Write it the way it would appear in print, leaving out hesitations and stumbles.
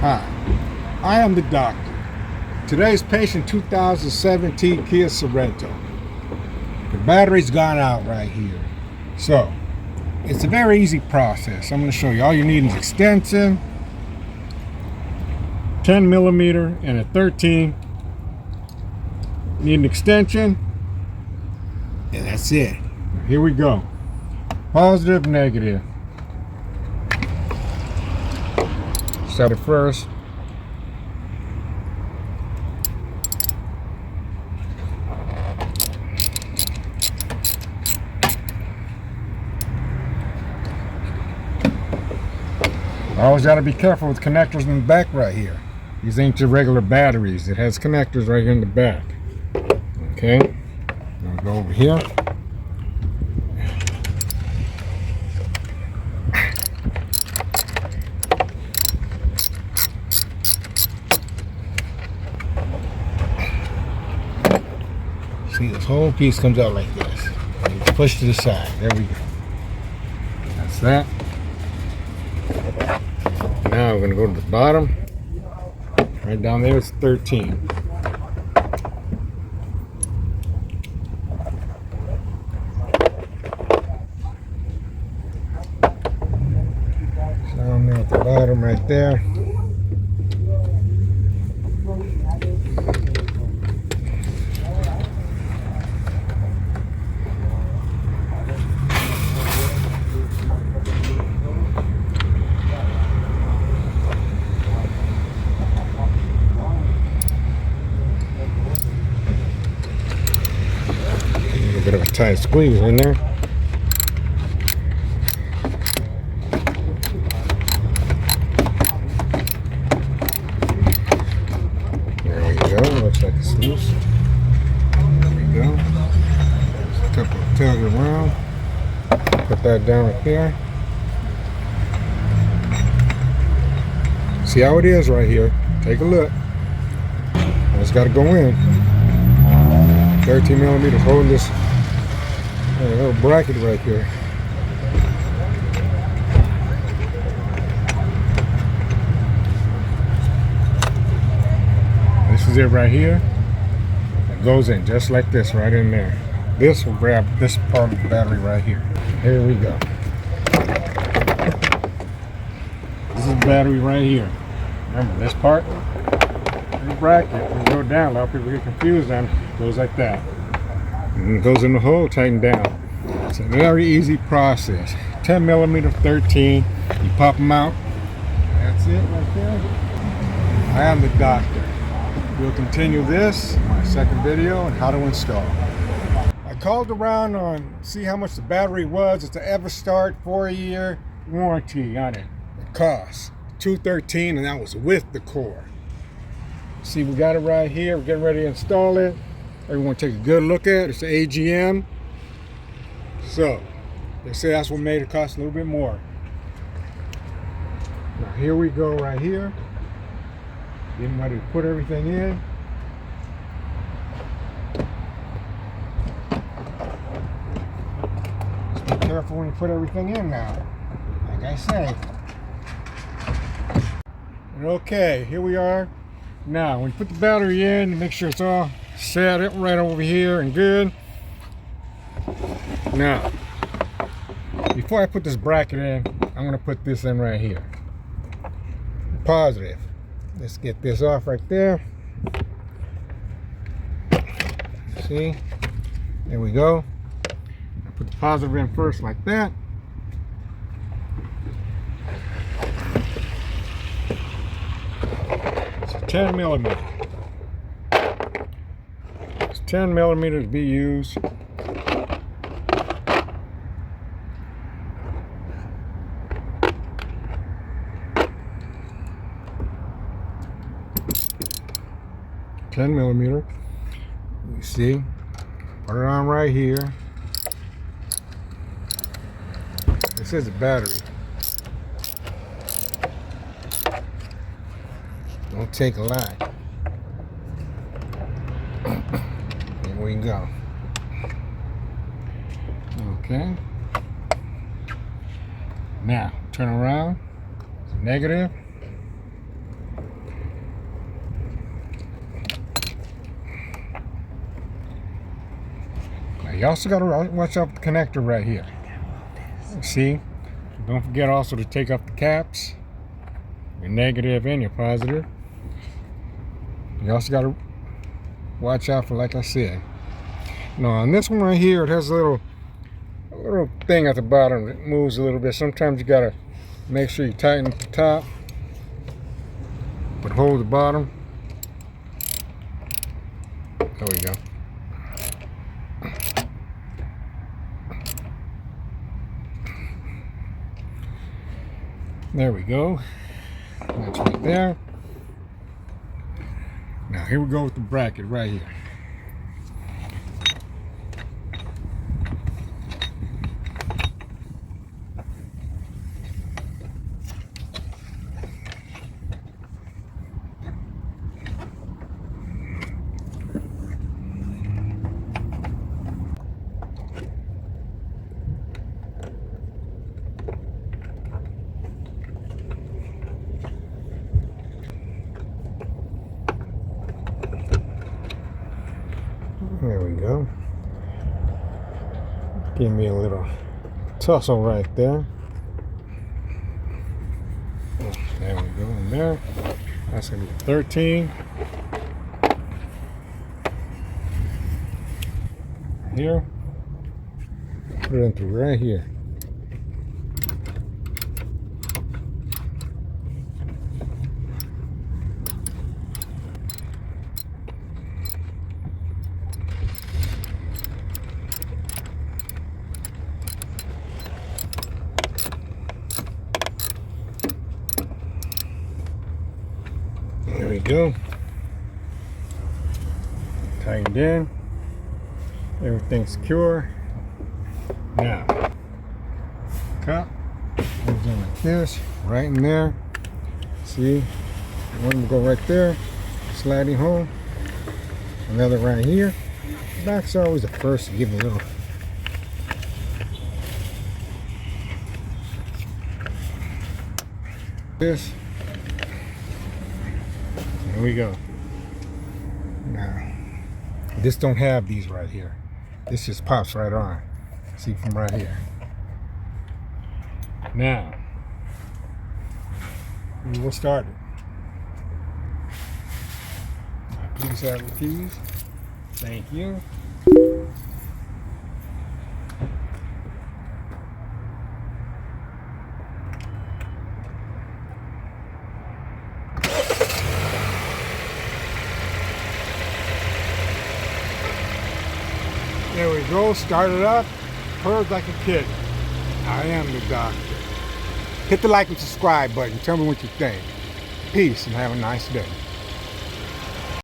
Hi, I am the doctor. Today's patient 2017 Kia Sorrento. The battery's gone out right here. So, it's a very easy process. I'm going to show you. All you need is extension, 10 millimeter and a 13. Need an extension, and that's it. Here we go. Positive, negative. Start it first. Always got to be careful with connectors in the back right here. These ain't your regular batteries. It has connectors right here in the back. Okay, I'll go over here. See, this whole piece comes out like this. You push to the side. There we go. That's that. Now we're going to go to the bottom. Right down there, it's 13. Down there at the bottom, right there. A bit of a tight squeeze in there. There we go. Looks like it's loose. There we go. Just a couple of tugs around. Put that down right there. See how it is right here. Take a look. It's got to go in. 13 millimeters holding this little bracket right here. This is it right here. It goes in just like this right in there. This will grab this part of the battery right here. Here we go. This is the battery right here. Remember this part? The bracket, when you go down, a lot of people get confused on it. It goes like that. And it goes in the hole, tighten down. It's a very easy process. 10 millimeter, 13. You pop them out. That's it right there. I am the doctor. We'll continue this, my second video on how to install. I called around on see how much the battery was. It's an EverStart 4-year warranty on it. It costs $213, and that was with the core. See, we got it right here. We're getting ready to install it. Everyone take a good look at it. It's an AGM. So, they say that's what made it cost a little bit more. Now, here we go right here. Getting ready to put everything in. Just be careful when you put everything in now. Like I say. Okay, here we are. Now, when you put the battery in, make sure it's all set it right over here and good. Now, before I put this bracket in, I'm going to put this in right here. Positive. Let's get this off right there. See? There we go. I put the positive in first like that. It's a 10 millimeter. It's 10 millimeters to be used. $10mm. You see, put it on right here. This is a battery. Don't take a lot. Here we go. Okay. Now turn around. Negative. You also got to watch out for the connector right here. See? Don't forget also to take off the caps, your negative and your positive. You also got to watch out for, like I said. Now on this one right here, it has a little thing at the bottom that moves a little bit. Sometimes you got to make sure you tighten at the top, but hold the bottom. There we go. There we go. That's right there. Now here we go with the bracket right here. There we go. Give me a little tussle right there. There we go in there. That's going to be 13. Here. Put it into right here. There we go. Tightened in. Everything's secure. Now, cup goes in like this, right in there. See, one will go right there, sliding home. Another right here. The back's always the first to give a little. This. Here we go. Now, this don't have these right here. This just pops right on. See from right here. Now, we will start it. Please have the keys. Thank you. There we go, start it up, purrs like a kid. I am the doctor. Hit the like and subscribe button, tell me what you think. Peace and have a nice day.